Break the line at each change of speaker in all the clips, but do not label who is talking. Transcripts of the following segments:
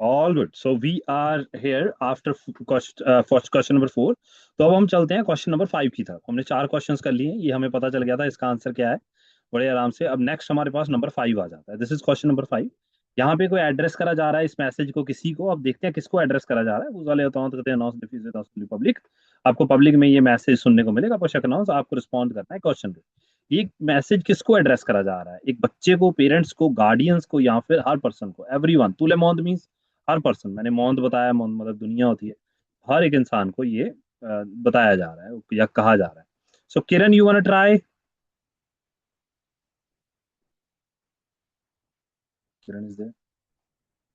All good, so we are here after question number 4। तो अब हम चलते हैं क्वेश्चन नंबर 5 की तरफ। हमने 4 क्वेश्चंस कर लिए हैं, ये हमें पता चल गया था इसका आंसर क्या है बड़े आराम से। अब नेक्स्ट हमारे पास नंबर 5 आ जाता है। This is question number 5। यहाँ पे कोई एड्रेस करा जा रहा है इस मैसेज को किसी को। अब देखते हैं किसको एड्रेस करा जा रहा है। उस वाले होता हूँ तो कहते हैं पब्लिक। आपको पब्लिक में ये मैसेज सुनने को मिलेगा, आपको शक ना हो तो आपको रिस्पॉन्ड करना है क्वेश्चन पे। ये मैसेज किसको एड्रेस करा जा रहा है? एक बच्चे को, पेरेंट्स को, गार्डियंस को, या फिर हर पर्सन को? एवरीवन। तूले मोहम्मद मींस हर पर्सन। मैंने मोहम्मद बताया, मोहम्मद मतलब दुनिया होती है। हर एक इंसान को ये बताया जा रहा है या कहा जा रहा है। So Kiran, you want try? Kiran is there?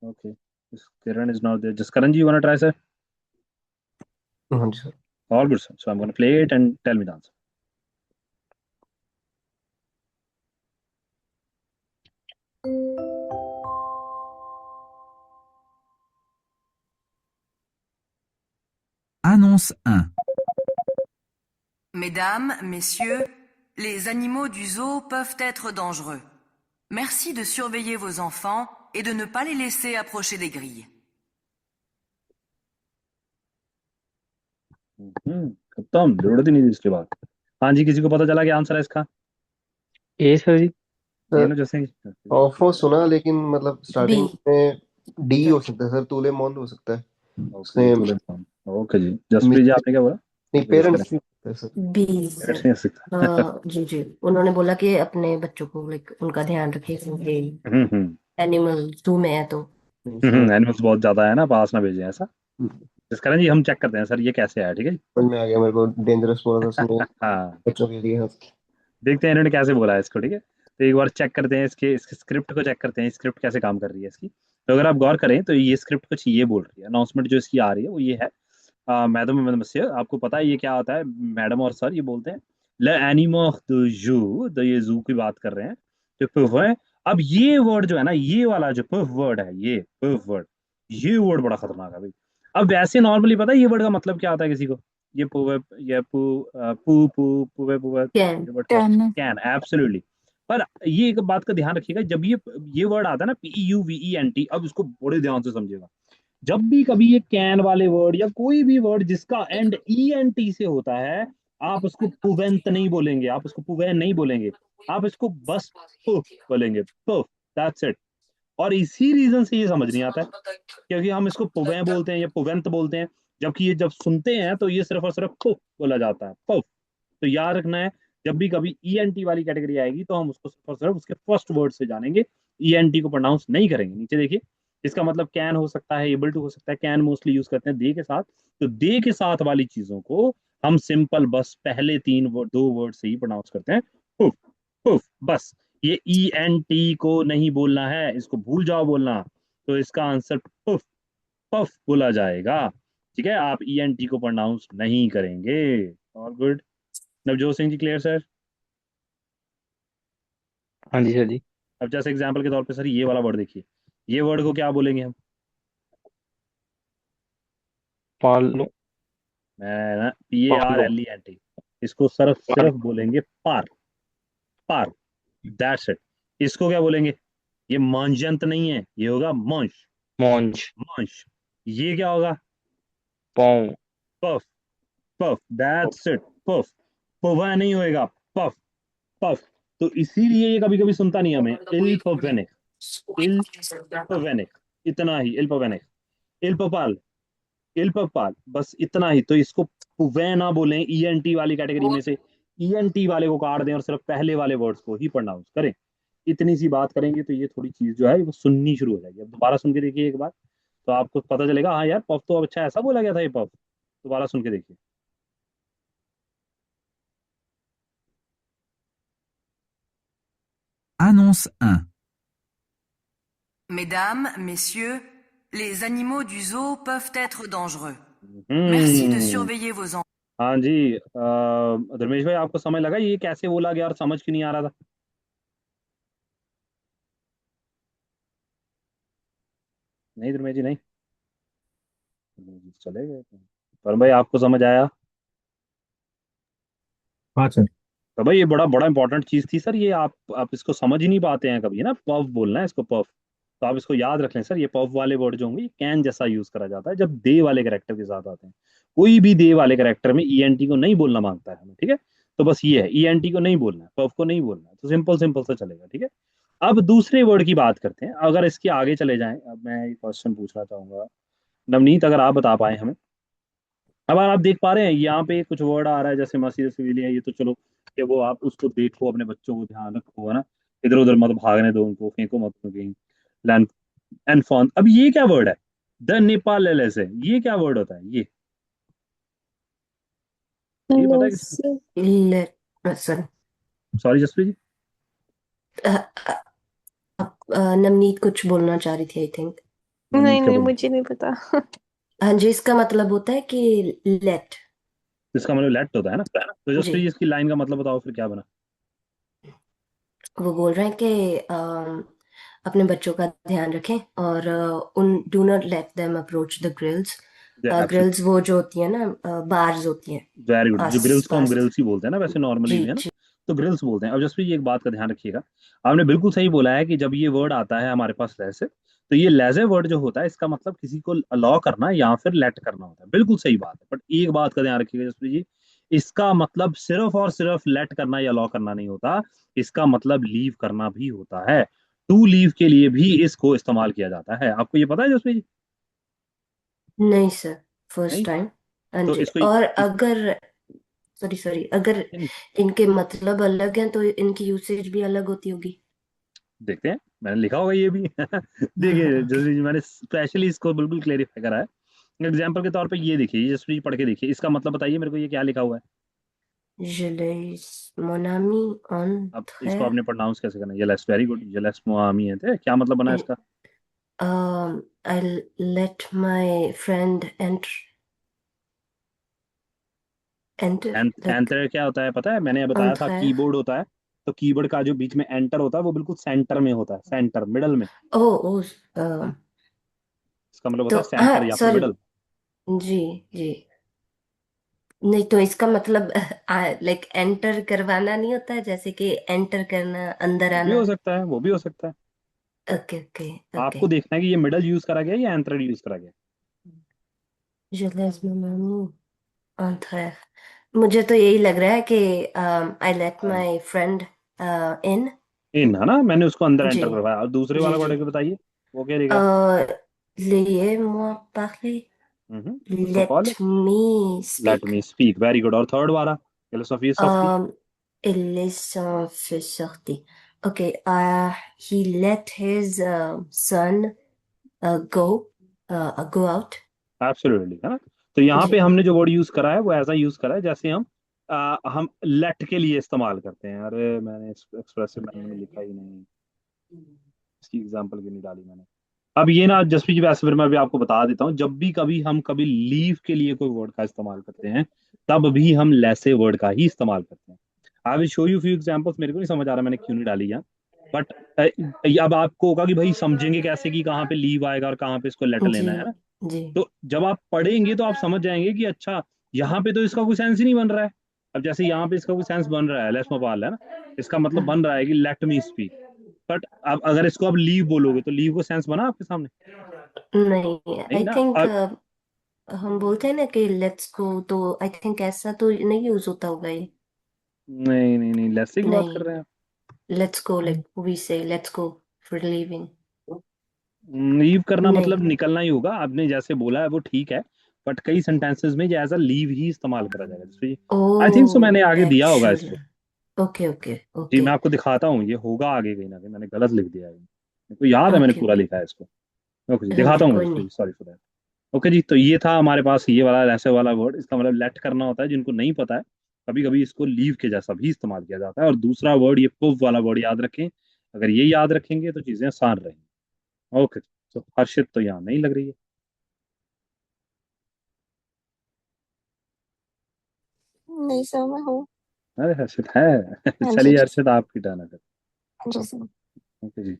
Okay, Kiran is not there. Just Karan ji, you want try sir?
हाँ जी sir.
All good sir, so I am gonna play it and tell me the answer.
Annonce 1.
Mesdames, Messieurs, les animaux du zoo peuvent être dangereux. Merci de surveiller vos enfants et de ne pas les laisser approcher des grilles.
खत्म, जरूरत ही नहीं थी इसके बाद। हाँ जी, किसी को पता चला क्या आंसर है इसका?
ए सर जी।
ये
सर
ना जैसे
ऑफो सुना, लेकिन मतलब
बी।
स्टार्टिंग में डी हो सकता है सर, तूले मौन हो सकता है।
ओके
उसने
तूले। ओके जी, जसप्रीत जी आपने क्या बोला?
नहीं,
गेस करें।
पेरेंट्स भी हो सकता है सर।
Be
parents
sir.
नहीं हो सकता।
हाँ जी जी, उन्होंने बोला कि अपने बच्चों को लाइक उनका ध्यान रखे क्योंकि
हम्म।
एनिमल जू में है तो।
नहीं सर।
एनिमल्स बहुत ज्यादा है ना, पास ना भेजें ऐसा। इस कारण जी हम चेक करते हैं सर ये कैसे आया, ठीक है जी।
समझ में आ गया मेरे को, डेंजरस बोला था उसने
हाँ,
बच्चों के लिए। हाँ।
देखते हैं इन्होंने कैसे बोला है इसको, ठीक है। तो एक बार चेक करते हैं इसके इसके स्क्रिप्ट को, चेक करते हैं स्क्रिप्ट कैसे काम कर रही है इसकी। तो अगर आप गौर करें तो ये स्क्रिप्ट कुछ ये बोल रही है। अनाउंसमेंट जो इसकी आ रही है वो ये है। मैडम नमस्ते, आपको पता है ये क्या होता है? मैडम और सर ये बोलते हैं ल एनिमल द जू, तो ये जू की बात कर रहे हैं। तो पुफ है। अब ये वर्ड जो है ना, ये वाला जो पुफ वर्ड है, ये पुफ वर्ड, ये वर्ड बड़ा खतरनाक है भाई। अब वैसे नॉर्मली पता है ये वर्ड का मतलब क्या आता है किसी को? ये पुवे, ये पू पू पुवे पुवे,
कैन।
ये वर्ड का
टेन।
Can, absolutely. पर ये एक बात का ध्यान रखिएगा, जब ये वर्ड आता है ना, PUVENT, अब इसको बड़े ध्यान से समझिएगा। जब भी कभी ये कैन वाले वर्ड या कोई भी वर्ड जिसका एंड ENT से होता है, आप उसको पुवेंत नहीं बोलेंगे, आप उसको पुवैन नहीं बोलेंगे, आप इसको बस पुफ बोलेंगे, पुफ। That's it. और इसी रीजन से ये समझ नहीं आता है, क्योंकि हम इसको पुवै बोलते हैं या पुवेंत बोलते हैं, जबकि ये जब सुनते हैं तो ये सिर्फ और सिर्फ पुफ बोला जाता है, पुफ। तो याद रखना है, जब भी कभी ENT वाली कैटेगरी आएगी तो हम उसको सिर्फ और सिर्फ उसके फर्स्ट वर्ड से जानेंगे, ENT को प्रोनाउंस नहीं करेंगे। नीचे देखिए, इसका मतलब कैन हो सकता है, एबल टू हो सकता है। कैन मोस्टली यूज करते हैं दे के साथ। तो दे के साथ वाली चीजों को हम सिंपल बस पहले दो वर्ड से ही प्रोनाउंस करते हैं, पुफ, पुफ, बस। ये ENT को नहीं बोलना है, इसको भूल जाओ बोलना। तो इसका आंसर पुफ, पफ बोला जाएगा। ठीक है, आप ENT को प्रोनाउंस नहीं करेंगे। All good. Navjot Singh ji, clear sir?
हाँ जी सर जी।
अब जैसे एग्जांपल के तौर पे सर ये वाला वर्ड देखिए, ये वर्ड को क्या बोलेंगे हम?
पाल।
मैं ना
पालो।
PARLENT, इसको सिर्फ
पाल।
सिर्फ बोलेंगे पार, पार। That's it. इसको क्या बोलेंगे? ये मांजंत नहीं है, ये होगा मंश,
मौज।
मंश। ये क्या होगा?
पाँव।
Puff, puff. That's it, puff. पवा नहीं होएगा, पफ, पफ। तो इसीलिए ये कभी कभी सुनता नहीं हमें, इल्पवेनिक, इल्पवेनिक, इतना ही, इल्पवेनिक, इल्पपाल, इल्पपाल, बस इतना ही। तो इसको पुवै ना बोलें ENT वाली कैटेगरी में से, ENT वाले को काट दें और सिर्फ पहले वाले वर्ड्स को ही प्रोनाउंस करें। इतनी सी बात करेंगे तो ये थोड़ी चीज जो है वो सुननी शुरू हो जाएगी। अब दोबारा सुन के देखिए एक बार, तो आपको पता चलेगा हाँ यार, पफ तो अब अच्छा ऐसा बोला गया था ये पफ। दोबारा सुन के देखिए।
Annonce 1.
Mesdames, Messieurs, les animaux du zoo peuvent être dangereux. Merci de
हम्म।
surveiller vos enfants.
हाँ जी, धर्मेश भाई आपको समझ लगा ये कैसे बोला गया और समझ क्यों नहीं आ रहा था? नहीं धर्मेश जी, नहीं। चले गए पर भाई, आपको समझ आया?
हाँ सर।
तो भाई ये बड़ा बड़ा इंपॉर्टेंट चीज थी सर, ये आप इसको समझ ही नहीं पाते हैं कभी, है ना। पफ बोलना है इसको, पफ। तो आप इसको याद रख लें सर, ये पफ वाले वर्ड जो होंगे ये कैन जैसा यूज करा जाता है जब दे वाले कैरेक्टर के साथ आते हैं। कोई भी दे वाले कैरेक्टर में ईएनटी को नहीं बोलना मांगता है हमें, ठीक है। तो बस ये है, ईएनटी को नहीं बोलना है, पफ को नहीं बोलना है, तो सिंपल सिंपल सा चलेगा, ठीक है। अब दूसरे वर्ड की बात करते हैं, अगर इसके आगे चले जाएं, अब मैं एक क्वेश्चन पूछना चाहूंगा नवनीत, अगर आप बता पाए हमें। अब आप देख पा रहे हैं यहाँ पे कुछ वर्ड आ रहा है जैसे मसीह सिविलियन, ये तो चलो कि वो आप उसको देखो, अपने बच्चों को ध्यान रखो, है ना, इधर उधर मत भागने दो उनको, फेंको मत उनको कहीं। लैंड एंड फॉन, अब ये क्या वर्ड है? द नेपाल एलएस है, ये क्या वर्ड होता है ये पता है किसी
let sorry
को? सॉरी जसप्रीत जी।
नवनीत कुछ बोलना चाह रही थी आई थिंक।
नवनीत
नहीं
क्या
नहीं
बोल,
मुझे नहीं पता।
हाँ जी, इसका मतलब होता है कि लेट।
इसका मतलब लेट होता है ना। तो
जी,
जसप्रीत जी इसकी लाइन का मतलब बताओ फिर क्या बना।
वो बोल रहे हैं कि अपने बच्चों का ध्यान रखें और उन do not let them approach the grills. Grills वो जो होती है ना, बार्स होती हैं
वेरी गुड, जो
आस
ग्रिल्स को हम
पास।
ग्रिल्स ही बोलते हैं ना वैसे नॉर्मली
जी
भी, है ना।
जी।
तो ग्रिल्स बोलते हैं। अब जसप्रीत जी एक बात का ध्यान रखिएगा, आपने बिल्कुल सही बोला है कि जब ये वर्ड आता है हमारे पास लेसे, तो ये लेजे वर्ड जो होता है इसका मतलब किसी को अलाउ करना या फिर लेट करना होता है, बिल्कुल सही बात है। बट एक बात का ध्यान रखिएगा जसप्रीत जी, इसका मतलब सिर्फ और सिर्फ लेट करना या अलाउ करना नहीं होता, इसका मतलब लीव करना भी होता है। टू लीव के लिए भी इसको इस्तेमाल किया जाता है, आपको ये पता है जसप्रीत जी?
नहीं सर, फर्स्ट
नहीं।
टाइम। हाँ
तो
जी,
इसको
और अगर सॉरी सॉरी, अगर इनके मतलब अलग हैं तो इनकी यूसेज भी अलग होती होगी।
देखते हैं, मैंने लिखा होगा ये भी देखिए
ओके।
जसप्रीत जी, मैंने स्पेशली इसको बिल्कुल क्लेरिफाई करा है। एग्जाम्पल के तौर पे ये देखिए, ये जसप्रीत जी पढ़ के देखिए, इसका मतलब बताइए मेरे को, ये क्या लिखा हुआ है।
Je laisse mon ami
अब इसको
entrer.
आपने प्रोनाउंस कैसे करना है? ये लेस, वेरी गुड, ये लेस मुआमी है थे, क्या मतलब बना है इसका?
I'll let my friend enter like
enter क्या होता है पता है? मैंने बताया था
entrer.
कीबोर्ड होता है, तो कीबोर्ड का जो बीच में एंटर होता है वो बिल्कुल सेंटर में होता है, सेंटर मिडल में।
Oh oh, uh,
इसका मतलब
तो
होता है सेंटर
हाँ
या फिर
सॉरी।
मिडल।
जी जी। नहीं तो इसका मतलब लाइक एंटर करवाना नहीं होता है, जैसे कि एंटर करना, अंदर
वो भी हो
आना।
सकता है, वो भी हो सकता है।
Okay okay okay.
आपको देखना है कि ये मिडल यूज करा गया या एंटर यूज करा गया।
Je laisse mon ami entrer. मुझे तो यही लग रहा है कि I let my friend in.
इन है ना, मैंने उसको अंदर
जी
एंटर करवाया। और दूसरे
जी
वाला
जी।
वर्ड को बताइए, वो क्या देगा?
Uh, Laissez-moi parler.
उसको call,
Let me
let
speak.
Me speak, very good. और थर्ड वाला, philosophy softly.
Um, il s'en fait sortir. Okay, he let his son go out.
Absolutely, है ना। तो यहाँ पे
जी
हमने जो वर्ड यूज करा है वो ऐसा यूज करा है जैसे हम लेट के लिए इस्तेमाल करते हैं। अरे मैंने एक्सप्रेसिव में लिखा ही नहीं, इसकी एग्जांपल क्यों नहीं डाली मैंने। अब ये ना जसप्रीत जी, वैसे फिर मैं भी आपको बता देता हूँ, जब भी कभी हम कभी लीव के लिए कोई वर्ड का इस्तेमाल करते हैं, तब भी हम लेसे वर्ड का ही इस्तेमाल करते हैं। I will show you few examples, मेरे को नहीं समझ आ रहा मैंने क्यों नहीं डाली यहाँ, बट अब आपको होगा कि भाई समझेंगे कैसे कि कहाँ पे लीव आएगा और कहाँ पे इसको लेटर
जी
लेना है ना।
जी।
तो जब आप पढ़ेंगे तो आप समझ जाएंगे कि अच्छा, यहाँ पे तो इसका कोई सेंस ही नहीं बन रहा है। अब जैसे यहाँ पे इसका कोई सेंस बन रहा है, लेट्स मोबाइल है ना, इसका मतलब बन रहा है कि लेट मी स्पीक। बट अब अगर इसको आप लीव बोलोगे तो लीव को सेंस बना आपके सामने?
नहीं,
नहीं
आई
ना।
थिंक
अब
हम बोलते हैं ना कि लेट्स गो, तो आई थिंक ऐसा तो नहीं यूज होता होगा ये।
नहीं नहीं नहीं, लेसे की बात कर
नहीं,
रहे हैं आप।
लेट्स गो लाइक वी से let's go for living.
Leave करना
नहीं।
मतलब निकलना ही होगा, आपने जैसे बोला है वो ठीक है। बट कई सेंटेंसेस में एज अ लीव ही इस्तेमाल करा जाएगा, जैसे आई थिंक सो
ओ
मैंने आगे दिया होगा
एक्चुअली।
इसको।
ओके ओके
जी
ओके
मैं आपको दिखाता हूँ, ये होगा आगे कहीं ना कहीं, मैंने गलत लिख दिया है, मेरे को याद है मैंने
ओके
पूरा
ओके।
लिखा है इसको। ओके जी,
हाँ जी,
दिखाता हूँ मैं
कोई
इसको,
नहीं।
Sorry for that. ओके जी, तो ये था हमारे पास ये वाला ऐसे वाला वर्ड, इसका मतलब लेट करना होता है। जिनको नहीं पता है, कभी कभी इसको लीव के जैसा भी इस्तेमाल किया जाता है। और दूसरा वर्ड ये पुव वाला वर्ड याद रखें, अगर ये याद रखेंगे तो चीजें आसान रहेंगी। ओके, तो हर्षित तो यहाँ नहीं लग रही है।
नहीं सर मैं हूँ।
अरे हर्षित है
हाँ जी
चलिए
जी
हर्षित, आपकी टर्न है फिर।
जी सर।
ओके जी।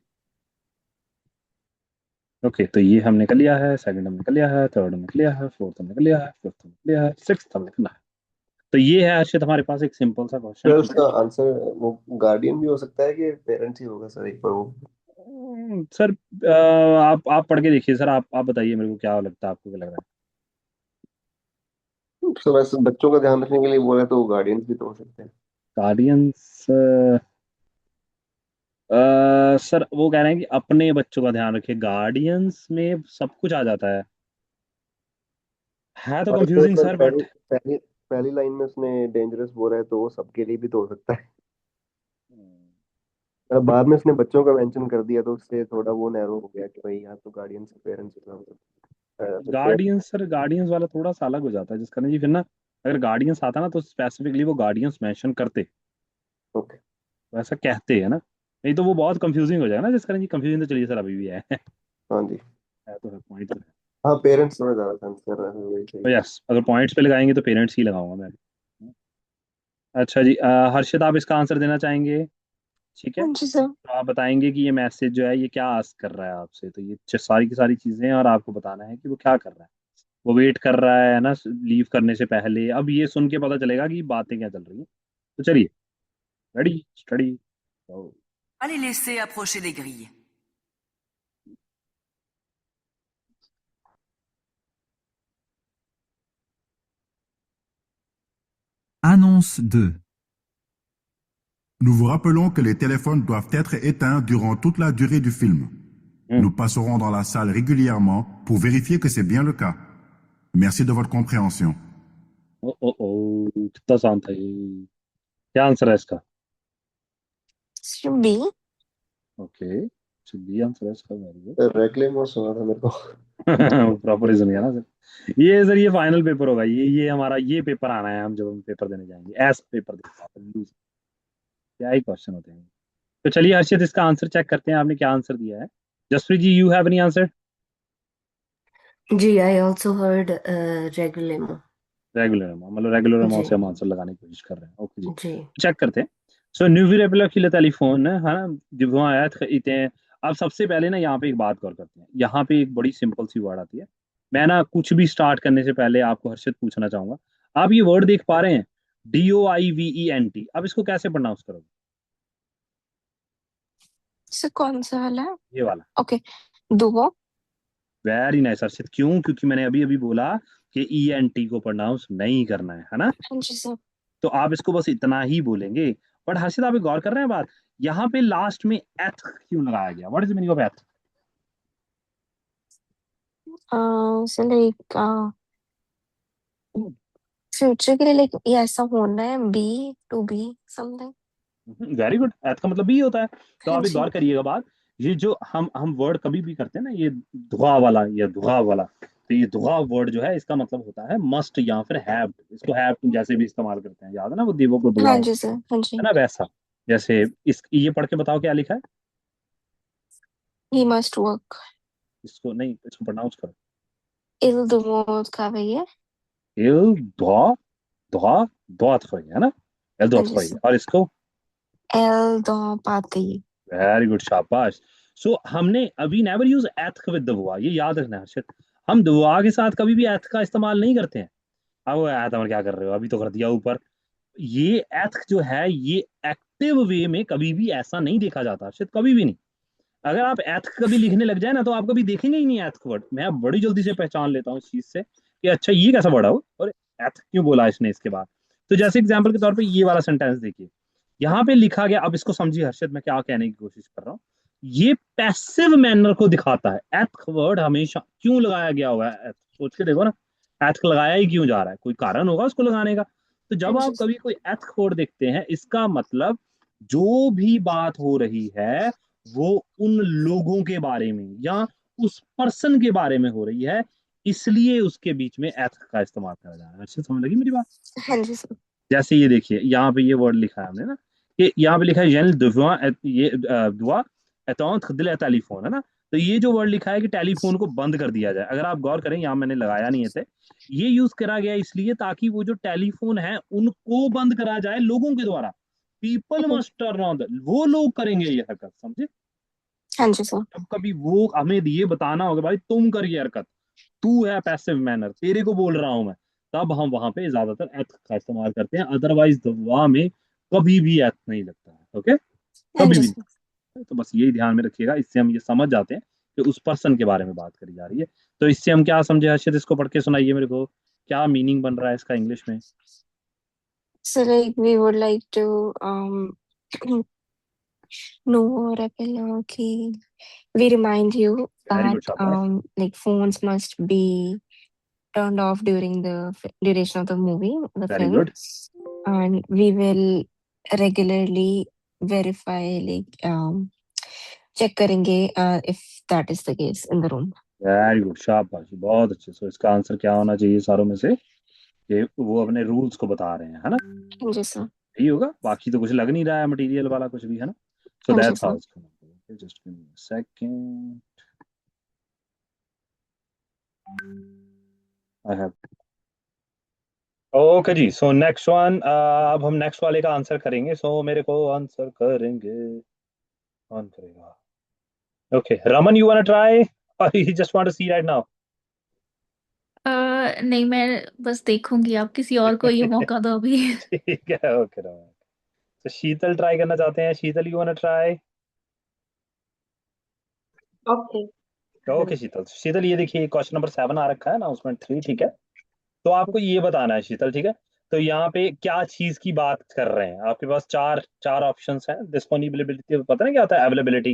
ओके, तो ये हमने कर लिया है, सेकंड हमने कर लिया है, थर्ड हमने कर लिया है, फोर्थ हमने कर लिया है, फिफ्थ हमने कर लिया है, सिक्स्थ हमने करना है। तो ये है हर्षित हमारे पास एक सिंपल सा क्वेश्चन।
सर उसका आंसर वो गार्डियन भी हो सकता है कि पेरेंट्स ही होगा सर, एक बार वो।
सर आप पढ़ के देखिए सर, आप बताइए मेरे को क्या लगता है, आपको क्या लग रहा
सर वैसे बच्चों का ध्यान रखने के लिए बोला तो गार्डियंस भी तो हो सकते हैं।
है। गार्डियंस, सर वो कह रहे हैं कि अपने बच्चों का ध्यान रखिए, गार्डियंस में सब कुछ आ जाता है तो
और सर
कंफ्यूजिंग
पर
सर
पहली
बट।
पहली पहली लाइन में उसने डेंजरस बोला है तो वो सबके लिए भी तो हो सकता है। मतलब बाद में उसने बच्चों का मेंशन कर दिया तो उससे थोड़ा वो नैरो हो गया कि भाई यहाँ तो गार्डियंस पेरेंट्स फिर
गार्डियंस सर, गार्डियंस वाला थोड़ा सा अलग हो जाता है, जिस कारण जी फिर ना, अगर गार्डियंस आता ना तो स्पेसिफिकली वो गार्डियंस मेंशन करते,
ओके।
वैसा कहते हैं ना, नहीं तो वो बहुत कंफ्यूजिंग हो जाएगा ना, जिस कारण जी कंफ्यूजन तो चलिए सर अभी भी है।
हाँ जी।
है तो है, पॉइंट तो है।
हाँ पेरेंट्स थोड़ा ज्यादा सेंस कर रहे हैं वही सही
तो
है।
यस, अगर पॉइंट्स पे लगाएंगे तो पेरेंट्स ही लगाऊंगा मैं। अच्छा जी, हर्षित आप इसका आंसर देना चाहेंगे? ठीक है,
हाँ जी सर।
तो आप बताएंगे कि ये मैसेज जो है ये क्या आस्क कर रहा है आपसे, तो ये सारी की सारी चीजें हैं और आपको बताना है कि वो क्या कर रहा है। वो वेट कर रहा है ना लीव करने से पहले, अब ये सुन के पता चलेगा कि बातें क्या चल रही हैं। तो चलिए, ready steady.
Pas les laisser approcher des grilles.
Annonce 2. Nous vous rappelons que les téléphones doivent être éteints durant toute la durée du film. Nous passerons dans la salle régulièrement pour vérifier que c'est bien le cas. Merci de votre compréhension.
ओ ओ ओ, कितना आसान था ये। क्या answer है इसका?
B.
Okay, B answer है इसका, very good.
Sir रेक्लेम सुना था मेरे को।
प्रॉपर रीजन है ना सर, ये सर ये फाइनल पेपर होगा, ये हमारा ये पेपर आना है, हम जब हम पेपर देने जाएंगे ऐसा पेपर देंगे, क्या ही क्वेश्चन होते हैं। तो चलिए हर्षित, इसका आंसर चेक करते हैं, आपने क्या आंसर दिया है। Jaspreet ji, you have any answer?
जी, आई ऑल्सो हर्ड रेगुलेमो।
रेगुलर अमाउंट, मतलब रेगुलर अमाउंट
जी
से हम आंसर लगाने की कोशिश कर रहे हैं, ओके जी।
जी
चेक करते हैं। सो न्यूवीरेबल की टेलीफोन है ना, जब वहाँ आया खरीदते हैं। अब सबसे पहले ना यहाँ पे एक बात गौर करते हैं, यहाँ पे एक बड़ी सिंपल सी वर्ड आती है। मैं ना कुछ भी स्टार्ट करने से पहले आपको हर्षित पूछना चाहूंगा, आप ये वर्ड देख पा रहे हैं, DOIVENT, अब इसको कैसे प्रोनाउंस करोगे?
सर कौन सा वाला है?
ये वाला।
ओके। दुवो।
वेरी नाइस हर्षित, क्यों? क्योंकि मैंने अभी अभी बोला कि ENT को प्रोनाउंस नहीं करना है ना,
हाँ जी सर।
तो आप इसको बस इतना ही बोलेंगे। बट हर्षित, आप एक गौर कर रहे हैं बात, यहाँ पे लास्ट में एथ क्यों लगाया गया? What is the meaning of eth?
Sir like future के लिए लाइक ये ऐसा होना है, be to be something.
Very good, एथ का मतलब बी होता है। तो
हाँ
आप एक
जी।
गौर करिएगा बात, ये जो हम वर्ड कभी भी करते हैं ना, ये धुआ वाला या धुआ वाला, तो ये धुआ वर्ड जो है इसका मतलब होता है मस्ट या फिर हैव। इसको हैव जैसे भी इस्तेमाल करते हैं, याद है ना वो देवों को
हाँ
बुलाओ,
जी सर। हाँ
है
जी।
ना वैसा। जैसे इस ये पढ़ के बताओ क्या लिखा है।
He must work.
इसको नहीं, इसको प्रोनाउंस करो।
इल दुवो का भैया।
इल धुआ, धुआ, धुआत है ना, एल
हाँ
धुआत
जी सर।
और इसको।
एल दो पाती।
वेरी गुड, शाबाश। सो हमने अभी नेवर यूज एथ विद द हुआ, ये याद रखना है हर्षित। हम दुआ के साथ कभी भी एथ का इस्तेमाल नहीं करते हैं। अब वो एथ हम क्या कर रहे हो, अभी तो कर दिया ऊपर। ये एथ जो है ये एक्टिव वे में कभी भी ऐसा नहीं देखा जाता हर्षित, कभी भी नहीं। अगर आप एथ कभी लिखने लग जाए ना तो आप कभी देखेंगे ही नहीं एथ वर्ड। मैं बड़ी जल्दी से पहचान लेता हूँ इस चीज से कि अच्छा ये कैसा वर्ड है वो, और एथ क्यों बोला इसने इसके बाद। तो जैसे एग्जाम्पल के तौर पे ये वाला सेंटेंस देखिए, यहाँ पे लिखा गया, अब इसको समझिए हर्षित मैं क्या कहने की कोशिश कर रहा हूँ। ये पैसिव मैनर को दिखाता है, एथ वर्ड हमेशा क्यों लगाया गया हुआ है, एथ सोच के देखो ना, एथ लगाया ही क्यों जा रहा है, कोई कारण होगा उसको लगाने का। तो
हाँ
जब
जी
आप
सर।
कभी कोई एथ वर्ड देखते हैं, इसका मतलब जो भी बात हो रही है वो उन लोगों के बारे में या उस पर्सन के बारे में हो रही है, इसलिए उसके बीच में एथ का इस्तेमाल करा जा रहा है। अच्छे समझ लगी मेरी बात?
हाँ जी सर।
जैसे ये देखिए यहाँ पे ये वर्ड लिखा है हमने ना, कि यहाँ पे लिखा है जेल दुआ, ये दुआ एतौन खदिल टेलीफोन, है ना। तो ये जो वर्ड लिखा है कि टेलीफोन को बंद कर दिया जाए, अगर आप गौर करें यहाँ मैंने लगाया नहीं है थे, ये यूज करा गया इसलिए ताकि वो जो टेलीफोन है उनको बंद करा जाए लोगों के द्वारा। People must turn on the, वो लोग करेंगे ये हरकत, समझे।
हाँ जी सर।
जब कभी वो हमें ये बताना होगा भाई तुम कर ये हरकत, तू है पैसिव मैनर, तेरे को बोल रहा हूं मैं, तब हम वहां पे ज्यादातर एथ का इस्तेमाल करते हैं, अदरवाइज दुआ में कभी भी एथ नहीं लगता है, ओके,
हाँ
कभी
जी
भी नहीं।
सर।
तो बस यही ध्यान में रखिएगा, इससे हम ये समझ जाते हैं कि उस पर्सन के बारे में बात करी जा रही है। तो इससे हम क्या समझे हर्षित, इसको पढ़ के सुनाइए मेरे को, क्या मीनिंग बन रहा है इसका इंग्लिश में।
So like we would like to know or okay. We remind you
very
that
good, शाबाश।
like phones must be turned off during the duration of the movie, the
very
film,
good,
and we will regularly verify like check करेंगे if that is the case in the room.
Very good, शाबाश, बहुत अच्छे। सो इसका answer क्या होना चाहिए सारों में से, कि वो अपने रूल्स को बता रहे हैं, है ना।
हाँ जी सर।
यही होगा, बाकी तो कुछ लग नहीं रहा है मटेरियल वाला कुछ भी, है ना। सो
हाँ जी
that's
sir.
How it's just give me a second, I have. Okay जी, सो नेक्स्ट वन, अब हम नेक्स्ट वाले का आंसर करेंगे। सो मेरे को आंसर करेंगे, कौन करेगा। Okay, Raman, you want try और you just want to see right now.
नहीं, मैं बस देखूंगी, आप किसी और को ये मौका दो अभी।
ठीक है, ओके रमन। तो शीतल ट्राई करना चाहते हैं, Sheetal you want try.
Okay.
Okay Sheetal, Sheetal ये देखिए क्वेश्चन नंबर 7 आ रखा है, अनाउंसमेंट 3, ठीक है। तो आपको ये बताना है शीतल, ठीक है। तो यहाँ पे क्या चीज की बात कर रहे हैं, आपके पास चार चार ऑप्शंस हैं। डिस्पोनिबिलिटी पता नहीं क्या होता है, अवेलेबिलिटी,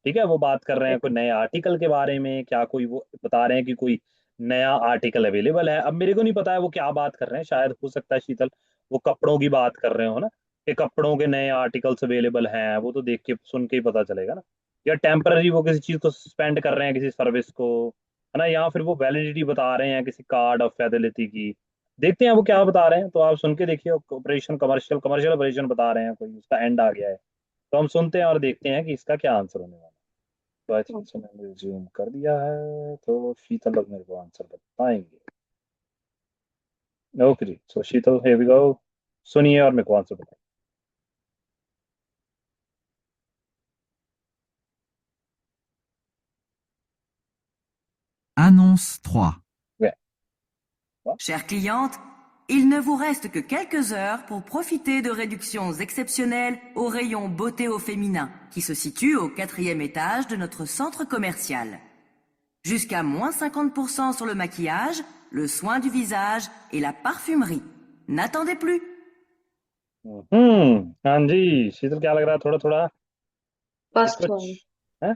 ठीक है। वो बात कर रहे हैं कोई नए आर्टिकल के बारे में, क्या कोई वो बता रहे हैं कि कोई नया आर्टिकल अवेलेबल है। अब मेरे को नहीं पता है वो क्या बात कर रहे हैं, शायद हो सकता है शीतल वो कपड़ों की बात कर रहे हो ना, कि कपड़ों के नए आर्टिकल्स अवेलेबल हैं। वो तो देख के सुन के ही पता चलेगा ना। या टेम्पररी वो किसी चीज को सस्पेंड कर रहे हैं, किसी सर्विस को, है ना। या फिर वो वैलिडिटी बता रहे हैं किसी कार्ड ऑफ वैलिडिटी की। देखते हैं वो क्या बता रहे हैं, तो आप सुन के देखिए। ऑपरेशन कमर्शियल कमर्शियल ऑपरेशन बता रहे हैं, कोई उसका एंड आ गया है। तो हम सुनते हैं और देखते हैं कि इसका क्या आंसर होने वाला है। तो आई थिंक मैंने रिज्यूम कर दिया है, तो शीतल लोग मेरे को आंसर बताएंगे। ओके जी, so Sheetal here we go, सुनिए और मेरे को आंसर बताइए।
Annonce 3.
Chère cliente, il ne vous reste que quelques heures pour profiter de réductions exceptionnelles au rayon beauté au féminin, qui se situe au 4e étage de notre centre commercial. Jusqu'à moins 50% sur le maquillage, le soin du visage et la parfumerie. N'attendez plus.
हाँ जी शीतल, क्या लग रहा है, थोड़ा थोड़ा
first
कुछ
one.
है।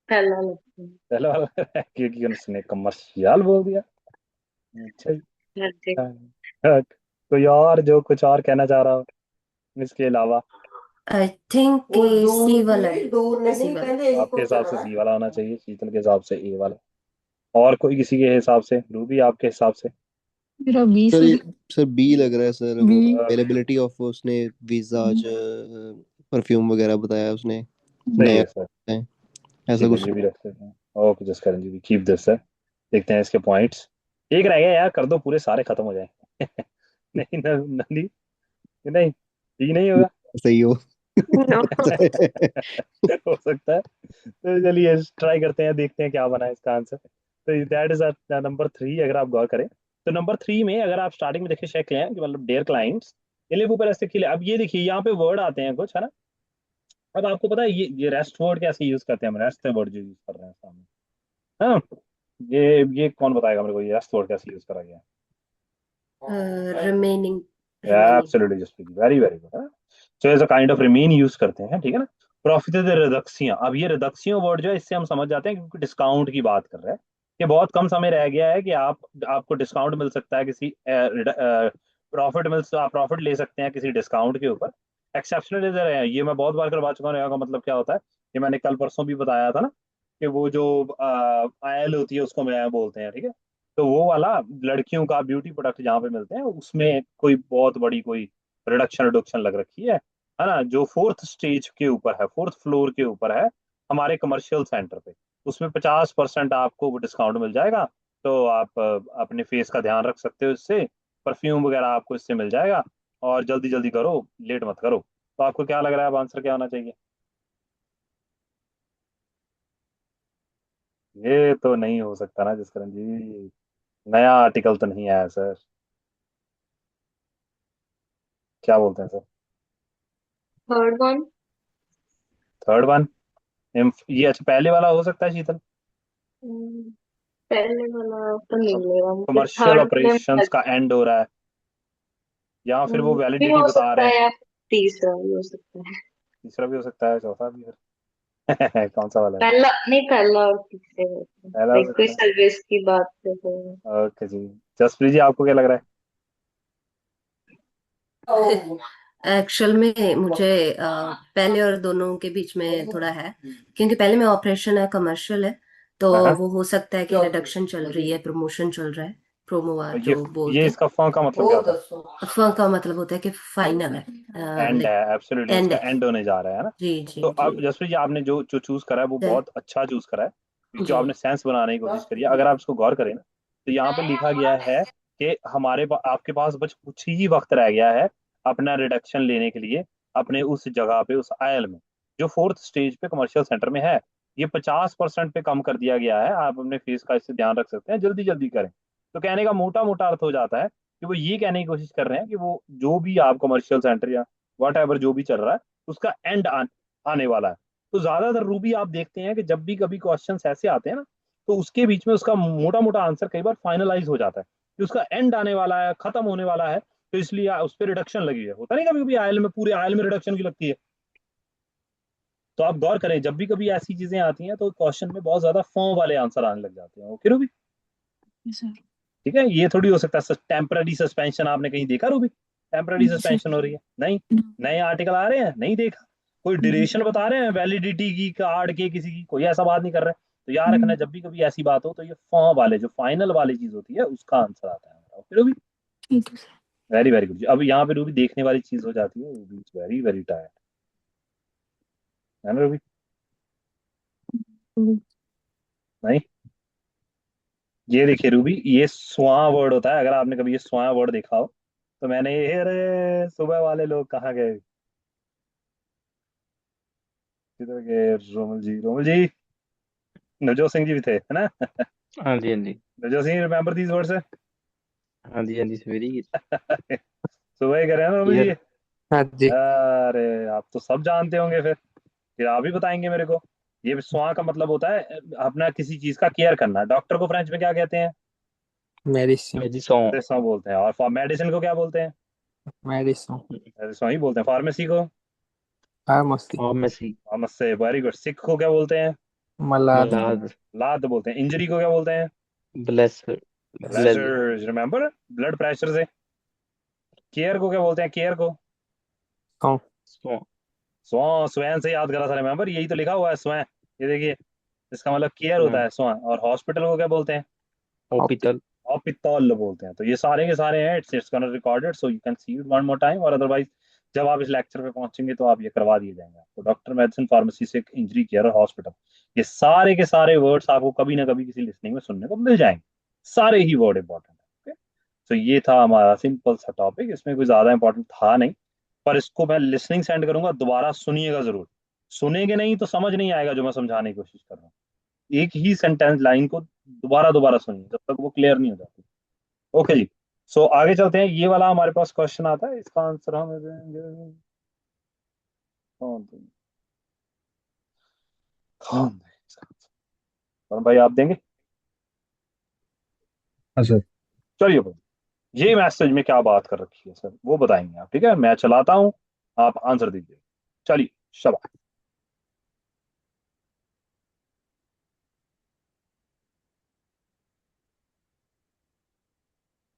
पहला लगता है।
पहले वाला क्योंकि उसने कमर्शियल बोल दिया। अच्छा जी।
हाँ जी।
हाँ, कोई और जो कुछ और कहना चाह रहा हो इसके अलावा।
आई थिंक सी वाला है। सी वाला।
आपके हिसाब से सी वाला होना चाहिए, शीतल के हिसाब से ए वाला, और कोई किसी के हिसाब से, रूबी आपके हिसाब से।
मेरा 20
सर
लग
सर बी लग रहा है सर, वो
बी।
अवेलेबिलिटी ऑफ उसने विजाज परफ्यूम वगैरह बताया उसने,
सही
नया
है सर,
है ऐसा
ठीक है,
कुछ।
ये भी रख सकते हैं। ओके जस्ट करें जी, कीप दिस सर। देखते हैं इसके पॉइंट्स। एक रह गया यार, कर दो पूरे सारे खत्म हो जाए। नहीं नहीं नहीं, ठीक नहीं होगा।
सही हो।
No.
हो सकता है। तो चलिए ट्राई करते हैं, देखते हैं क्या बना है इसका आंसर। तो दैट इज नंबर 3, अगर आप गौर करें। तो नंबर 3 में अगर आप स्टार्टिंग में देखिए चेक लें कि मतलब डेयर क्लाइंट्स, ये लेवल ऊपर ऐसे खिले। अब ये देखिए यहाँ पे वर्ड आते हैं कुछ, है ना। अब आपको पता है ये रेस्ट वर्ड कैसे यूज करते हैं हम, रेस्ट वर्ड जो यूज कर रहे हैं सामने, हाँ। ये कौन बताएगा मेरे को, ये रेस्ट वर्ड कैसे यूज करा गया
रिमेनिंग।
है। Absolutely, just very very good. So as a kind of remain use करते हैं, ठीक है ना। प्रॉफिट रिडक्सियां, अब ये रिडक्सियों वर्ड जो है इससे हम समझ जाते हैं क्योंकि डिस्काउंट की बात कर रहे हैं, कि बहुत कम समय रह गया है कि आपको डिस्काउंट मिल सकता है किसी आप प्रॉफिट ले सकते हैं किसी डिस्काउंट के ऊपर। एक्सेप्शनल इधर है, ये मैं बहुत बार करवा चुका हूँ, यहाँ का मतलब क्या होता है, ये मैंने कल परसों भी बताया था ना, कि वो जो आयल होती है उसको मैं बोलते हैं, ठीक है। तो वो वाला लड़कियों का ब्यूटी प्रोडक्ट जहाँ पे मिलते हैं उसमें कोई बहुत बड़ी कोई रिडक्शन रिडक्शन लग रखी है ना, जो 4th स्टेज के ऊपर है, 4th फ्लोर के ऊपर है हमारे कमर्शियल सेंटर पे। उसमें 50% आपको वो डिस्काउंट मिल जाएगा। तो आप अपने फेस का ध्यान रख सकते हो इससे, परफ्यूम वगैरह आपको इससे मिल जाएगा। और जल्दी जल्दी करो, लेट मत करो। तो आपको क्या लग रहा है अब आंसर क्या होना चाहिए। ये तो नहीं हो सकता ना जसकरण जी, नया आर्टिकल तो नहीं आया सर, क्या बोलते हैं sir.
Third one.
Third one. ये अच्छा पहले वाला हो सकता है शीतल।
पहले वाला तो नहीं लेगा मुझे,
कमर्शियल
थर्ड में
ऑपरेशंस का एंड हो रहा है, या फिर वो
भी
वैलिडिटी
हो
बता
सकता
रहे हैं।
है या तीसरा भी हो सकता है।
तीसरा भी हो सकता है, चौथा भी है कौन सा वाला है?
पहला नहीं, पहला और तीसरे होते हैं,
पहला हो
लाइक कोई
सकता
सर्विस की बात कर रहे हैं।
है। ओके जी, जसप्रीत जी आपको क्या लग रहा है?
एक्चुअल में मुझे पहले और दोनों के बीच में थोड़ा है, क्योंकि पहले में ऑपरेशन है, कमर्शियल है, तो
हाँ,
वो हो सकता है कि रिडक्शन चल रही है, प्रमोशन चल रहा है, प्रोमो
ये
जो बोलते
ये
हैं।
इसका का मतलब क्या होता
अफवाह का मतलब होता है कि फाइनल है,
है? एंड है,
लाइक
एब्सोल्युटली
एंड
इसका
है।
एंड होने जा रहा है ना।
जी
तो
जी जी
अब जसप्रीत जी आपने जो जो चूज करा है वो
है,
बहुत अच्छा चूज करा है, जो
जी
आपने सेंस बनाने की कोशिश करी है। अगर आप इसको गौर करें ना, तो यहाँ पे लिखा गया है कि आपके पास बस कुछ ही वक्त रह गया है अपना रिडक्शन लेने के लिए, अपने उस जगह पे, उस आयल में, जो फोर्थ स्टेज पे कमर्शियल सेंटर में है। ये 50% पे कम कर दिया गया है, आप अपने फीस का इससे ध्यान रख सकते हैं, जल्दी जल्दी करें। तो कहने का मोटा मोटा अर्थ हो जाता है कि वो ये कहने की कोशिश कर रहे हैं कि वो जो भी आप कमर्शियल सेंटर या वट एवर जो भी चल रहा है, उसका एंड आने वाला है। तो ज्यादातर रूबी आप देखते हैं कि जब भी कभी क्वेश्चन ऐसे आते हैं ना, तो उसके बीच में उसका मोटा मोटा आंसर कई बार फाइनलाइज हो जाता है कि उसका एंड आने वाला है, खत्म होने वाला है, तो इसलिए उस पर रिडक्शन लगी है। होता नहीं कभी कभी आयल में, पूरे आयल में रिडक्शन की लगती है। तो आप गौर करें, जब भी कभी ऐसी चीजें आती हैं तो क्वेश्चन में बहुत ज्यादा फॉर्म वाले आंसर आने लग जाते हैं। Okay Ruby,
sir.
ठीक है। ये थोड़ी हो सकता है टेम्पररी सस्पेंशन, आपने कहीं देखा रूबी? टेम्पररी
नहीं सर।
सस्पेंशन हो रही है? नहीं। नए आर्टिकल आ रहे हैं, नहीं देखा। कोई ड्यूरेशन बता रहे हैं वैलिडिटी की कार्ड के किसी की, कोई ऐसा बात नहीं कर रहे। तो याद रखना, जब भी कभी ऐसी बात हो तो ये फॉर्म वाले, जो फाइनल वाली चीज होती है, उसका आंसर आता है हमारा। ओके रूबी,
ठीक है सर।
Very very good. अब यहाँ पे रूबी देखने वाली चीज हो जाती है, Ruby is very very tired, है ना रूबी? नहीं, ये देखिए रूबी, ये स्वा वर्ड होता है। अगर आपने कभी ये स्वा वर्ड देखा हो, तो मैंने ये, अरे सुबह वाले लोग कहाँ गए, किधर गए? रोमल जी, रोमल जी, नवजोत सिंह जी भी थे, है ना?
हाँ जी, हाँ जी,
Navjot Singh, remember these words?
हाँ जी, हाँ जी, वेरी
सुबह ही करे हैं ना रोमल जी?
क्लियर। हाँ जी।
अरे आप तो सब जानते होंगे, फिर आप ही बताएंगे मेरे को। ये स्वा का मतलब होता है अपना किसी चीज का केयर करना। डॉक्टर को फ्रेंच में क्या कहते हैं?
मेडिसिन, मेडिसों,
मेडिसन बोलते हैं। और मेडिसिन को क्या बोलते हैं?
मेडिसों,
मेडिसन ही बोलते हैं। फार्मेसी को?
Pharmacy, pharmacy,
pharmacy, very good. Sick को क्या बोलते हैं?
मलाद, मलाद,
लाद बोलते हैं। इंजरी को क्या बोलते हैं?
Blazer, blazer,
blazer, remember, blood pressure से। केयर को क्या बोलते हैं? केयर को?
सौ, सौ,
स्व, स्वयं से याद करा था, रिमेम्बर, यही तो लिखा हुआ है स्वयं। ये देखिए, इसका मतलब केयर होता है स्व। और हॉस्पिटल को क्या बोलते हैं?
हॉपिटल,
हॉपिटल बोलते हैं। तो ये सारे के सारे हैं, it's it's recorded, so you can see it one more time. और अदरवाइज जब आप इस लेक्चर पे पहुंचेंगे तो आप ये करवा दिए जाएंगे आपको। डॉक्टर, मेडिसिन, फार्मेसी से इंजरी केयर और हॉस्पिटल, ये सारे के सारे वर्ड्स आपको कभी ना कभी किसी लिसनिंग में सुनने को मिल जाएंगे। सारे ही वर्ड इंपॉर्टेंट है। तो ये था हमारा सिंपल सा टॉपिक, इसमें कोई ज्यादा इंपॉर्टेंट था नहीं। पर इसको मैं लिसनिंग सेंड करूंगा, दोबारा सुनिएगा जरूर। सुनेंगे नहीं तो समझ नहीं आएगा जो मैं समझाने की कोशिश कर रहा हूँ। एक ही सेंटेंस लाइन को दोबारा दोबारा सुनिए जब तक वो क्लियर नहीं हो जाती। ओके जी, सो आगे चलते हैं। ये वाला हमारे पास क्वेश्चन आता है, इसका आंसर हमें देंगे कौन? देंगे कौन देंगे इसका आंसर? कौन भाई, आप देंगे?
हाँ सर।
चलिए भाई, ये मैसेज में क्या बात कर रखी है सर, वो बताएंगे आप। ठीक है, मैं चलाता हूँ, आप आंसर दीजिए। चलिए, शाबाश।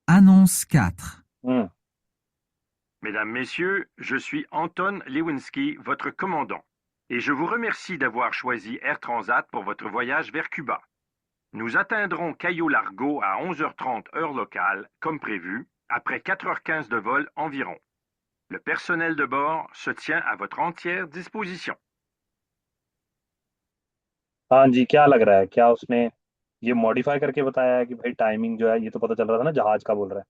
Annonce 4.
Mesdames, Messieurs, je suis Anton Lewinsky, votre commandant, et je vous remercie d'avoir choisi Air Transat pour votre voyage vers Cuba. Nous atteindrons Cayo Largo à 11h30 heure locale, comme prévu, après 4h15 de vol environ. Le personnel de bord se tient à votre entière disposition.
हाँ जी, क्या लग रहा है, क्या उसने ये modify करके बताया है कि भाई टाइमिंग जो है, ये तो पता चल रहा था ना जहाज का बोल रहा है,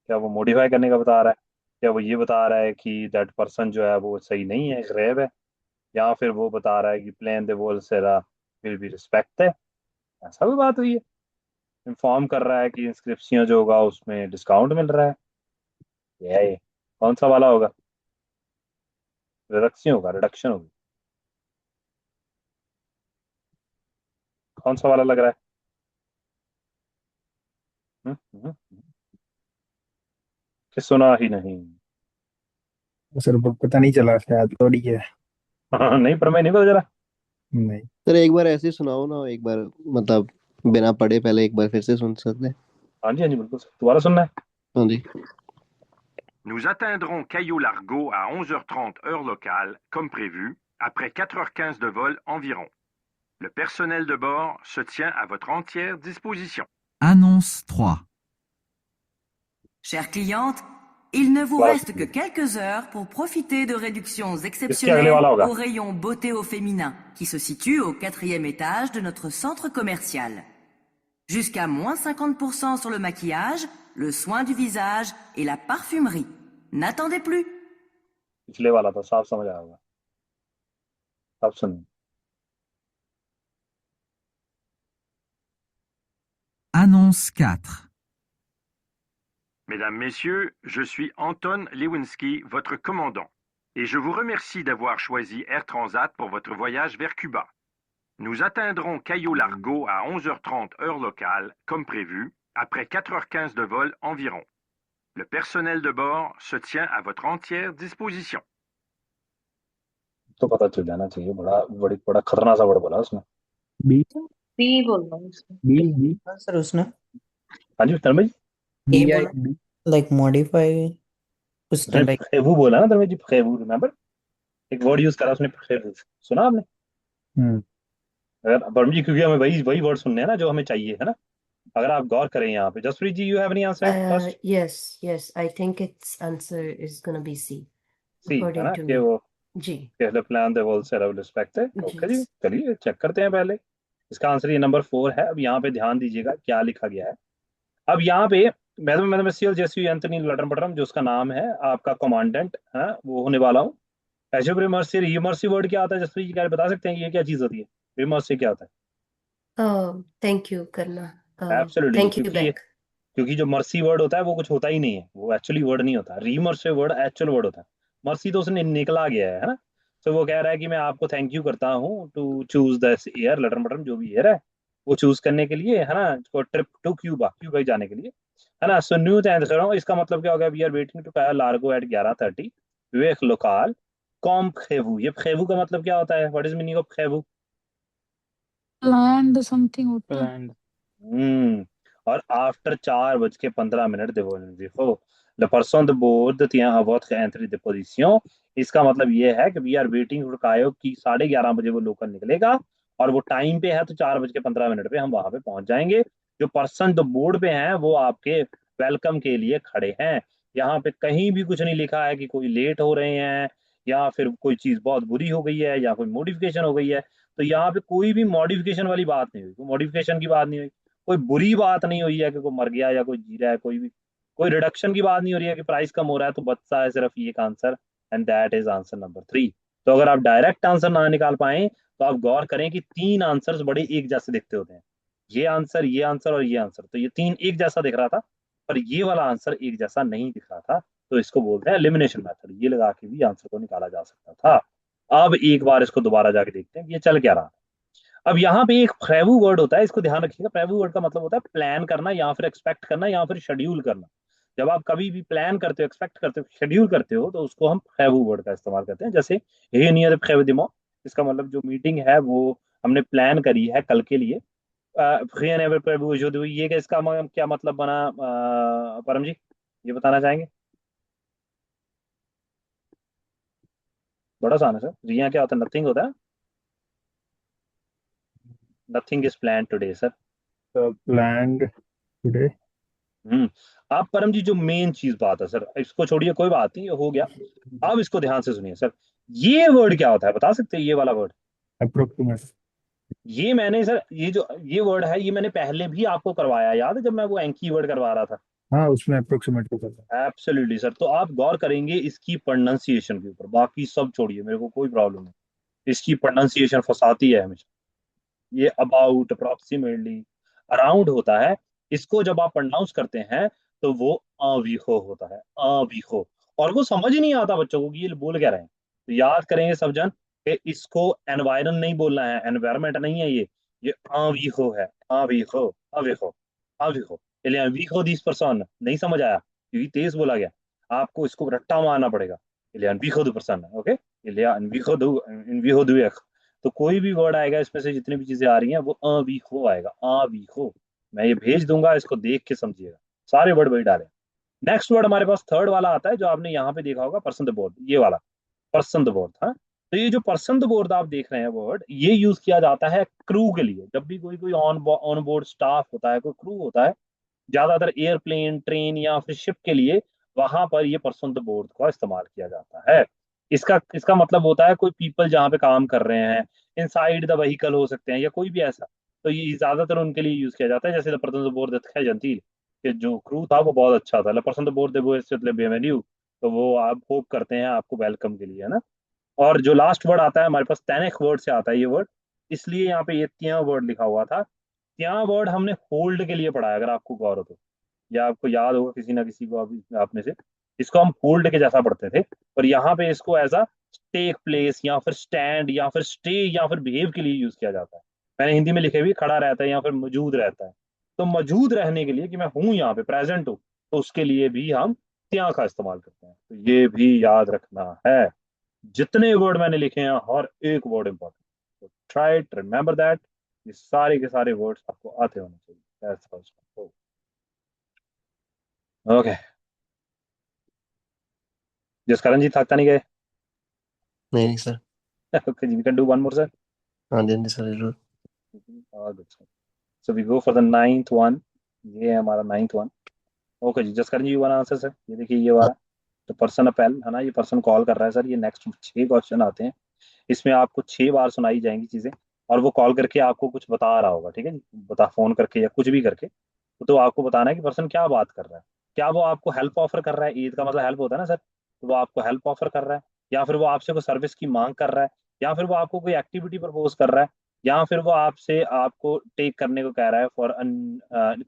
क्या वो मॉडिफाई करने का बता रहा है? क्या वो ये बता रहा है कि दैट पर्सन जो है वो सही नहीं है, गैब है? या फिर वो बता रहा है कि प्लेन दे बोल सेरा विल बी रिस्पेक्ट है? ऐसा भी बात हुई है? इन्फॉर्म कर रहा है कि इंस्क्रिप्शन जो होगा उसमें डिस्काउंट मिल रहा है? ये कौन सा वाला होगा? रिडक्शन होगा, रिडक्शन होगी। कौन सा वाला लग रहा है? कि सुना ही नहीं।
सर पता नहीं चला, शायद थोड़ी है।
हाँ, नहीं, पर मैं नहीं पता चला।
नहीं।
सर एक बार ऐसे सुनाओ ना, एक बार मतलब बिना पढ़े पहले एक बार फिर से सुन सकते हैं?
हाँ जी, हाँ जी, बिल्कुल सर, दोबारा सुनना है?
हाँ जी।
Nous atteindrons Caillou-Largo à 11h30 heure locale, comme prévu, après 4h15 de vol environ. Le personnel de bord se tient à votre entière disposition.
Annonce 3.
Chère cliente, il ne vous
Voilà.
reste que quelques heures pour profiter de réductions
वाला
exceptionnelles
होगा?
au rayon beauté au féminin, qui se situe au 4e étage de notre centre commercial. Jusqu'à moins 50% sur le maquillage, le soin du visage et la parfumerie. N'attendez plus.
पिछले वाला था, साफ समझ आया होगा। अब सुनिए।
Annonce 4.
Mesdames, Messieurs, je suis Anton Lewinsky, votre commandant, et je vous remercie d'avoir choisi Air Transat pour votre voyage vers Cuba. Nous atteindrons Cayo-Largo à 11h30 heure locale, comme prévu, après 4h15 de vol environ. Le personnel de bord se tient à votre entière disposition.
तो पता चल जाना चाहिए, बड़ा खतरनाक सा word बोला उसने।
बी
बी बोलना है उसमें।
बी बी
सर उसने
हाँ जी धर्मेश जी,
ए
बी
बोला, लाइक मॉडिफाई कुछ
उसने
लाइक।
खेबू बोला ना धर्मेश जी, खेबू, रिमेम्बर? एक वर्ड यूज करा उसने, खेबू, सुना आपने? अगर धर्मेश जी, क्योंकि हमें वही वही वर्ड सुनने हैं ना जो हमें चाहिए, है ना? अगर आप गौर करें यहाँ पे, Jaspreet ji, you have any answer first?
Yes, I think its answer is gonna be C,
C, है
according
ना?
to
कि
me.
वो
जी
पहले plan the whole set of respect है। ओके जी,
जी
चलिए चेक करते हैं पहले। इसका आंसर ये नंबर 4 है। अब यहाँ पे ध्यान दीजिएगा क्या लिखा गया है। अब यहाँ पे मैडम सीएल जेसी एंथनी लटरम जो उसका नाम है, आपका कमांडेंट है, वो होने वाला हूँ। एजो रिमर्सिव, रिमर्सिव वर्ड क्या होता है जसप्रीत जी, क्या बता सकते हैं ये क्या चीज होती है? रिमर्सिव क्या होता
थैंक यू करना।
है? Absolutely,
thank you back.
क्योंकि जो मर्सी वर्ड होता है वो कुछ होता ही नहीं है, वो एक्चुअली वर्ड नहीं होता। रीमर्सिव वर्ड एक्चुअल वर्ड होता है। मर्सी तो उसने निकला गया है ना? तो वो कह रहा है कि मैं आपको थैंक यू करता हूँ टू चूज दिस एयर, लटर मटरम जो भी एयर है वो चूज करने के लिए, है ना, ट्रिप टू क्यूबा, क्यूबा जाने के लिए, है ना। सो न्यू चेंज कर रहा हूँ, इसका मतलब क्या होगा? We are waiting to largo at 11:30 Vivek local come खेवू। ये खेवू का मतलब क्या होता है? व्हाट इज मीनिंग ऑफ खेवू?
प्लान समथिंग होता है।
प्लान।
और आफ्टर 4:15 देखो la person de bord tient à votre entrée de position। इसका मतलब ये है कि वी आर वेटिंग फॉर कायो की 11:30 वो लोकल निकलेगा, और वो टाइम पे है तो 4:15 पे हम वहां पे पहुंच जाएंगे। जो पर्सन जो बोर्ड पे हैं वो आपके वेलकम के लिए खड़े हैं। यहाँ पे कहीं भी कुछ नहीं लिखा है कि कोई लेट हो रहे हैं या फिर कोई चीज बहुत बुरी हो गई है या कोई मॉडिफिकेशन हो गई है। तो यहाँ पे कोई भी मॉडिफिकेशन वाली बात नहीं हुई, मॉडिफिकेशन की बात नहीं हुई, कोई बुरी बात नहीं हुई है कि कोई मर गया या कोई जी रहा है, कोई रिडक्शन की बात नहीं हो रही है कि प्राइस कम हो रहा है। तो बचता है सिर्फ ये का answer, and that is answer number 3। तो अगर आप डायरेक्ट आंसर ना निकाल पाए तो आप गौर करें कि 3 आंसर्स बड़े एक जैसे दिखते होते हैं। ये आंसर और ये आंसर, तो ये 3 एक जैसा दिख रहा था, पर ये वाला आंसर एक जैसा नहीं दिख रहा था। तो इसको बोलते हैं एलिमिनेशन मेथड। ये लगा के भी आंसर को निकाला जा सकता था। अब एक बार इसको दोबारा जाके देखते हैं कि ये चल क्या रहा है। अब यहाँ पे एक प्रेवू वर्ड होता है, इसको ध्यान रखिएगा। प्रेवू वर्ड का मतलब होता है प्लान करना या फिर एक्सपेक्ट करना या फिर शेड्यूल करना। जब आप कभी भी प्लान करते हो, एक्सपेक्ट करते हो, शेड्यूल करते हो, तो उसको हम प्रेवू वर्ड का इस्तेमाल करते हैं। जैसे हे नियर प्रेवदिमो, इसका मतलब जो मीटिंग है वो हमने प्लान करी है कल के लिए। ये क्या, इसका क्या मतलब बना? परम जी, ये बताना चाहेंगे? बड़ा आसान है सर। रिया क्या होता है? नथिंग होता है। Nothing is plan today sir.
Planned today.
आप परम जी, जो मेन चीज बात है सर, इसको छोड़िए, कोई बात नहीं, ये हो गया। अब इसको ध्यान से सुनिए सर। ये वर्ड क्या होता है, बता सकते हैं? ये वाला वर्ड,
अप्रोक्सीमेट।
ये मैंने सर, ये वर्ड है, ये मैंने पहले भी आपको करवाया, याद है जब मैं वो एंकी वर्ड करवा रहा था?
हाँ, उसमें अप्रोक्सीमेट को करता है।
Absolutely sir. तो आप गौर करेंगे इसकी प्रोनाउंसिएशन के ऊपर, बाकी सब छोड़िए, मेरे को कोई प्रॉब्लम नहीं। इसकी प्रोनाउंसिएशन फंसाती है हमेशा। ये अबाउट, अप्रोक्सीमेटली, अराउंड होता है। इसको जब आप प्रोनाउंस करते हैं तो वो अविहो होता है, अविहो। और वो समझ ही नहीं आता बच्चों को कि ये बोल क्या रहे हैं। तो याद करेंगे सब जन कि इसको एनवायरन नहीं बोलना है, एनवायरमेंट नहीं है, ये अवीहो है, अवीहो, अवीहो, अवीहो। એટલે અવીહો दिस पर्सन नहीं समझ आया क्योंकि तेज बोला गया, आपको इसको रट्टा मारना पड़ेगा। એટલે અવીહો दो पर्सन ओके, એટલે અવીહો दो, અવીહો दो एक। तो कोई भी वर्ड आएगा इसमें से जितनी भी चीजें आ रही हैं वो अवीहो आएगा, अवीहो। मैं ये भेज दूंगा, इसको देख के समझिएगा, सारे वर्ड वही डाले। नेक्स्ट वर्ड हमारे पास थर्ड वाला आता है जो आपने यहाँ पे देखा होगा, पर्सन द बोर्ड, ये वाला पर्सन द बोर्ड। हाँ, तो ये जो पर्सन द बोर्ड आप देख रहे हैं वर्ड, ये यूज किया जाता है क्रू के लिए। जब भी कोई कोई ऑन बोर्ड स्टाफ होता है, कोई क्रू होता है, ज्यादातर एयरप्लेन, ट्रेन या फिर शिप के लिए, वहां पर ये पर्सन द बोर्ड का इस्तेमाल किया जाता है। इसका इसका मतलब होता है कोई पीपल जहाँ पे काम कर रहे हैं, इनसाइड द व्हीकल हो सकते हैं या कोई भी ऐसा, तो ये ज्यादातर उनके लिए यूज किया जाता है। जैसे पर्सन द बोर्ड है जनतील, कि जो क्रू था वो बहुत अच्छा था, पर्सन द बोर्ड बेवेन्यू, तो वो आप होप करते हैं आपको वेलकम के लिए, है ना। और जो लास्ट वर्ड आता है हमारे पास तैनेक वर्ड से आता है ये वर्ड, इसलिए यहाँ पे ये त्या वर्ड लिखा हुआ था। त्या वर्ड हमने होल्ड के लिए पढ़ा है, अगर आपको गौर हो तो, या आपको याद होगा किसी ना किसी को आप में से, इसको हम होल्ड के जैसा पढ़ते थे, और यहाँ पे इसको एज अ टेक प्लेस या फिर स्टैंड या फिर स्टे या फिर बिहेव के लिए यूज किया जाता है। मैंने हिंदी में लिखे हुए खड़ा रहता है या फिर मौजूद रहता है, तो मौजूद रहने के लिए कि मैं हूं यहाँ पे, प्रेजेंट हूँ, तो उसके लिए भी हम त्या का इस्तेमाल करते हैं। तो ये भी याद रखना है। जितने वर्ड मैंने लिखे हैं हर एक वर्ड इंपॉर्टेंट, तो ट्राई टू रिमेंबर दैट। ये सारे के सारे वर्ड्स आपको आते होने चाहिए। That's first one. Okay, Jaskaran ji थकता नहीं गए?
नहीं sir.
Okay, we can do one more, sir.
हाँ जी सर जरूर।
All good, sir. So we go for the ninth one. ये है हमारा ninth one. ओके जी, जसकरण जी यू वाला आंसर सर। ये देखिए ये वाला, तो पर्सन अपेल है ना, ये पर्सन कॉल कर रहा है सर। ये नेक्स्ट 6 क्वेश्चन आते हैं, इसमें आपको 6 बार सुनाई जाएंगी चीजें, और वो कॉल करके आपको कुछ बता रहा होगा, ठीक है जी, बता फोन करके या कुछ भी करके, तो आपको बताना है कि पर्सन क्या बात कर रहा है। क्या वो आपको हेल्प ऑफर कर रहा है, ईद का मतलब हेल्प होता है ना सर, तो वो आपको हेल्प ऑफर कर रहा है, या फिर वो आपसे कोई सर्विस की मांग कर रहा है, या फिर वो आपको कोई एक्टिविटी प्रपोज कर रहा है, या फिर वो आपसे आपको टेक करने को कह रहा है फॉर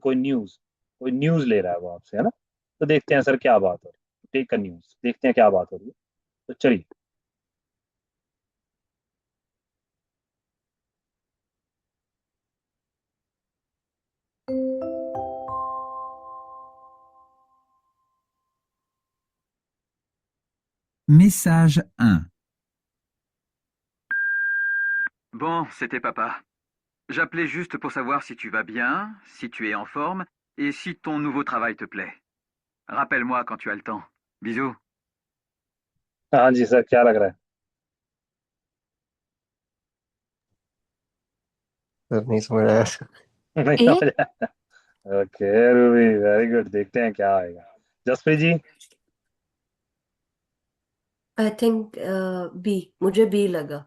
कोई न्यूज ले रहा है वो आपसे, है ना। तो देखते हैं सर क्या बात हो रही है, टेक का न्यूज, देखते हैं क्या बात हो रही है। तो चलिए,
Message 1.
Bon, c'était papa. J'appelais juste pour savoir si tu vas bien, si tu es en forme, et si ton nouveau travail te plaît. Rappelle-moi quand tu as le temps. Bisous.
हाँ जी sir, क्या लग रहा है?
Sir नहीं समझ आया।
नहीं समझ आया। ओके रूबी, वेरी गुड, देखते हैं क्या आएगा। जसप्रीत जी?
आई थिंक बी, मुझे बी लगा।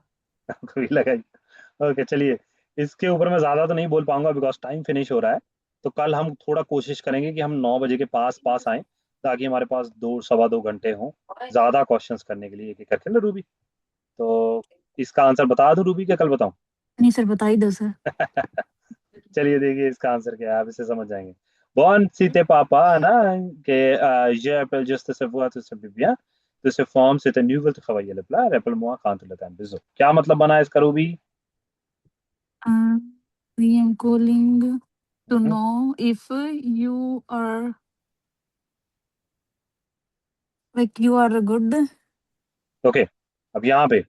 कोई लगा? ओके चलिए, इसके ऊपर मैं ज्यादा तो नहीं बोल पाऊंगा बिकॉज टाइम फिनिश हो रहा है। तो कल हम थोड़ा कोशिश करेंगे कि हम 9 बजे के पास पास आए, ताकि हमारे पास 2 सवा 2 घंटे हों ज्यादा क्वेश्चंस करने के लिए, एक एक करके ना रूबी। तो इसका आंसर बता दूं रूबी, क्या कल बताऊं?
नहीं सर, बता ही दो सर।
चलिए देखिए इसका आंसर क्या है, आप इसे समझ जाएंगे। Bom, se te papa, né? Que já pelo gesto se voa tu se bibia, tu se form se te nouvel te travailler le plat, rappelle moi quand tu le temps besoin. क्या मतलब बना है इसका Ruby?
We am calling to know if you are like you are good.
Okay, अब यहाँ पे